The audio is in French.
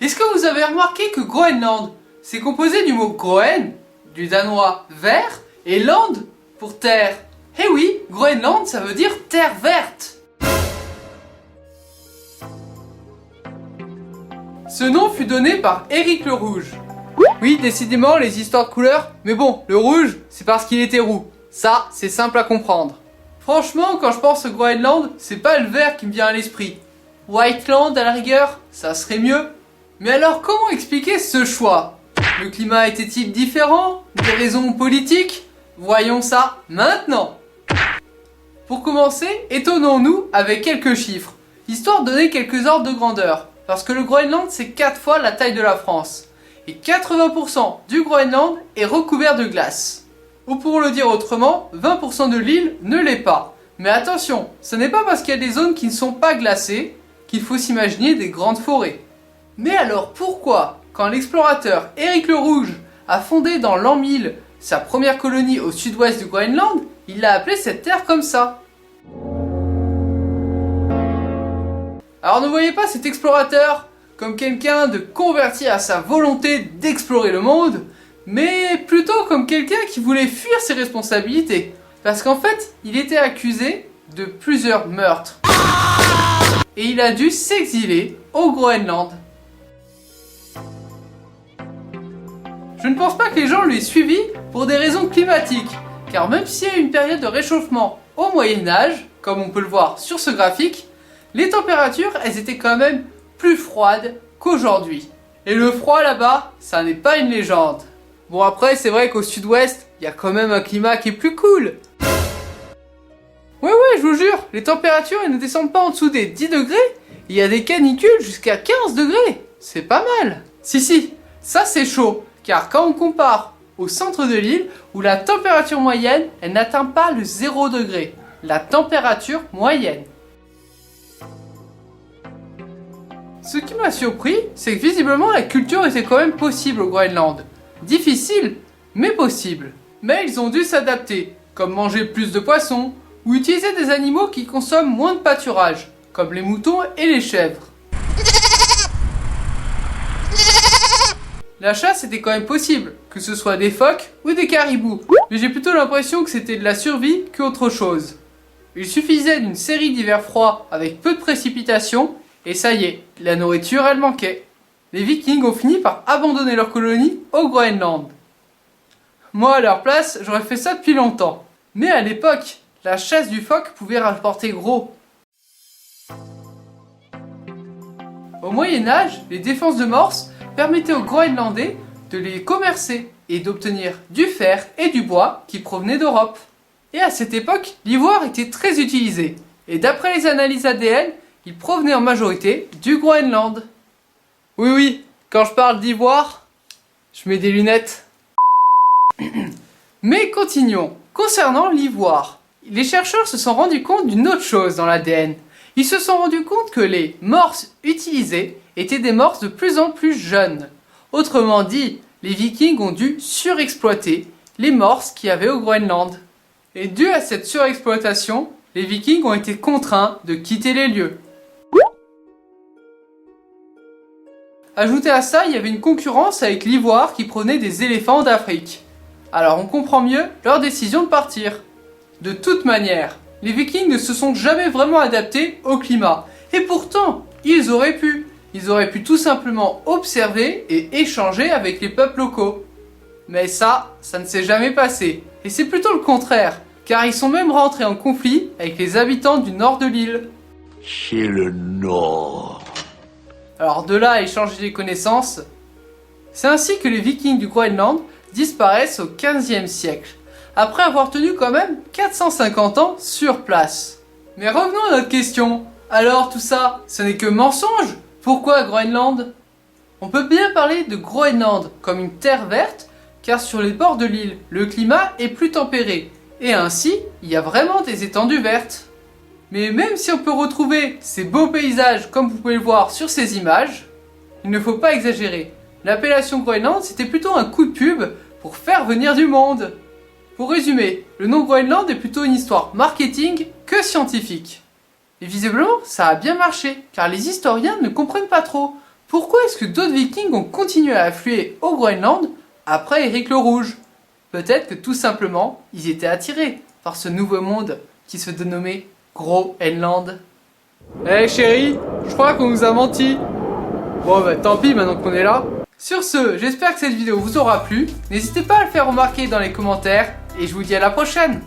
Est-ce que vous avez remarqué que Groenland, c'est composé du mot Groen, du danois vert, et land pour terre? Eh oui, Groenland, ça veut dire terre verte. Ce nom fut donné par Éric le Rouge. Oui, décidément, les histoires de couleurs, mais bon, le rouge, c'est parce qu'il était roux. Ça, c'est simple à comprendre. Franchement, quand je pense au Groenland, c'est pas le vert qui me vient à l'esprit. Whiteland, à la rigueur, ça serait mieux. Mais alors, comment expliquer ce choix? Le climat était-il différent? Des raisons politiques? Voyons ça maintenant. Pour commencer, étonnons-nous avec quelques chiffres, histoire de donner quelques ordres de grandeur. Parce que le Groenland, c'est 4 fois la taille de la France. Et 80% du Groenland est recouvert de glace. Ou pour le dire autrement, 20% de l'île ne l'est pas. Mais attention, ce n'est pas parce qu'il y a des zones qui ne sont pas glacées qu'il faut s'imaginer des grandes forêts. Mais alors pourquoi, quand l'explorateur Éric le Rouge a fondé dans l'an 1000 sa première colonie au sud-ouest du Groenland, il a appelé cette terre comme ça? Alors ne voyez pas cet explorateur comme quelqu'un de converti à sa volonté d'explorer le monde, mais plutôt comme quelqu'un qui voulait fuir ses responsabilités. Parce qu'en fait, il était accusé de plusieurs meurtres. Et il a dû s'exiler au Groenland. Je ne pense pas que les gens l'aient suivi pour des raisons climatiques, car même s'il y a une période de réchauffement au Moyen-Âge, comme on peut le voir sur ce graphique, les températures, elles étaient quand même plus froides qu'aujourd'hui. Et le froid là-bas, ça n'est pas une légende. Bon après, c'est vrai qu'au sud-ouest, il y a quand même un climat qui est plus cool. Ouais, je vous jure, les températures, elles ne descendent pas en dessous des 10 degrés. Il y a des canicules jusqu'à 15 degrés. C'est pas mal. Si, ça c'est chaud. Car quand on compare au centre de l'île, où la température moyenne, elle n'atteint pas le 0 degré. La température moyenne. Ce qui m'a surpris, c'est que visiblement la culture était quand même possible au Groenland. Difficile, mais possible. Mais ils ont dû s'adapter, comme manger plus de poissons, ou utiliser des animaux qui consomment moins de pâturage, comme les moutons et les chèvres. La chasse était quand même possible, que ce soit des phoques ou des caribous, mais j'ai plutôt l'impression que c'était de la survie qu'autre chose. Il suffisait d'une série d'hivers froids avec peu de précipitations, et ça y est, la nourriture elle manquait. Les Vikings ont fini par abandonner leur colonie au Groenland. Moi à leur place, j'aurais fait ça depuis longtemps. Mais à l'époque, la chasse du phoque pouvait rapporter gros. Au Moyen-Âge, les défenses de morse permettaient aux Groenlandais de les commercer et d'obtenir du fer et du bois qui provenaient d'Europe. Et à cette époque, l'ivoire était très utilisé. Et d'après les analyses ADN, il provenait en majorité du Groenland. Oui, quand je parle d'ivoire, je mets des lunettes. Mais continuons. Concernant l'ivoire, les chercheurs se sont rendus compte d'une autre chose dans l'ADN. Ils se sont rendus compte que les morses utilisées étaient des morses de plus en plus jeunes. Autrement dit, les Vikings ont dû surexploiter les morses qu'il y avait au Groenland. Et dû à cette surexploitation, les Vikings ont été contraints de quitter les lieux. Ajouté à ça, il y avait une concurrence avec l'ivoire qui prenait des éléphants d'Afrique. Alors on comprend mieux leur décision de partir. De toute manière, les Vikings ne se sont jamais vraiment adaptés au climat. Et pourtant, ils auraient pu. Ils auraient pu tout simplement observer et échanger avec les peuples locaux. Mais ça ne s'est jamais passé. Et c'est plutôt le contraire, car ils sont même rentrés en conflit avec les habitants du nord de l'île. C'est le nord. Alors de là à échanger des connaissances, c'est ainsi que les Vikings du Groenland disparaissent au XVe siècle, après avoir tenu quand même 450 ans sur place. Mais revenons à notre question. Alors tout ça, ce n'est que mensonge? Pourquoi Groenland? On peut bien parler de Groenland comme une terre verte, car sur les bords de l'île, le climat est plus tempéré, et ainsi, il y a vraiment des étendues vertes. Mais même si on peut retrouver ces beaux paysages comme vous pouvez le voir sur ces images, il ne faut pas exagérer. L'appellation Groenland, c'était plutôt un coup de pub pour faire venir du monde. Pour résumer, le nom Groenland est plutôt une histoire marketing que scientifique. Et visiblement, ça a bien marché, car les historiens ne comprennent pas trop Pourquoi est-ce que d'autres vikings ont continué à affluer au Groenland après Éric le Rouge? Peut-être que tout simplement, ils étaient attirés par ce nouveau monde qui se dénommait Groenland. Eh chérie, je crois qu'on nous a menti. Bon bah tant pis maintenant qu'on est là. Sur ce, j'espère que cette vidéo vous aura plu. N'hésitez pas à le faire remarquer dans les commentaires et je vous dis à la prochaine.